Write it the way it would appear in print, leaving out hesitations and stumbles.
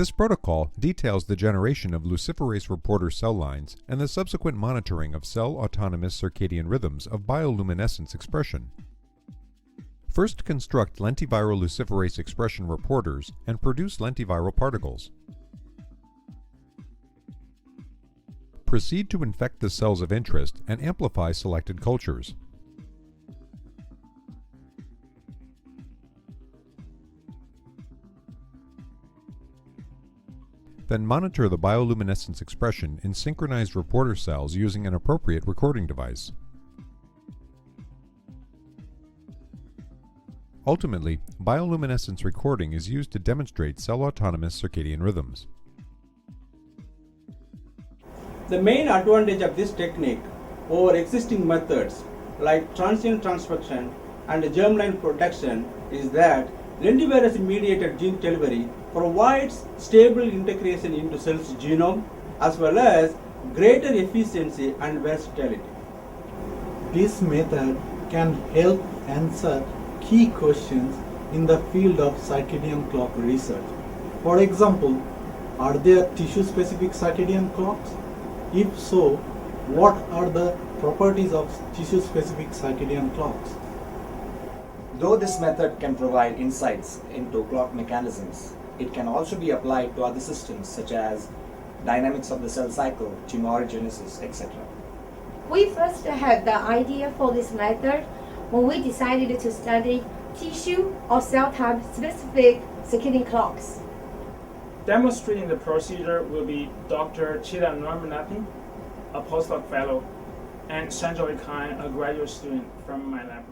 This protocol details the generation of luciferase reporter cell lines and the subsequent monitoring of cell-autonomous circadian rhythms of bioluminescence expression. First, construct lentiviral luciferase expression reporters and produce lentiviral particles. Proceed to infect the cells of interest and amplify selected cultures. Then monitor the bioluminescence expression in synchronized reporter cells using an appropriate recording device. Ultimately, bioluminescence recording is used to demonstrate cell-autonomous circadian rhythms. The main advantage of this technique over existing methods like transient transfection and germline protection is that lentivirus-mediated gene delivery provides stable integration into cell's genome as well as greater efficiency and versatility. This method can help answer key questions in the field of circadian clock research. For example, are there tissue-specific circadian clocks? If so, what are the properties of tissue-specific circadian clocks? Though this method can provide insights into clock mechanisms, it can also be applied to other systems such as dynamics of the cell cycle, tumorigenesis, etc. We first had the idea for this method when we decided to study tissue or cell type specific circadian clocks. Demonstrating the procedure will be Dr. Ramanathan, a postdoc fellow, and Sanjoy, a graduate student from my lab.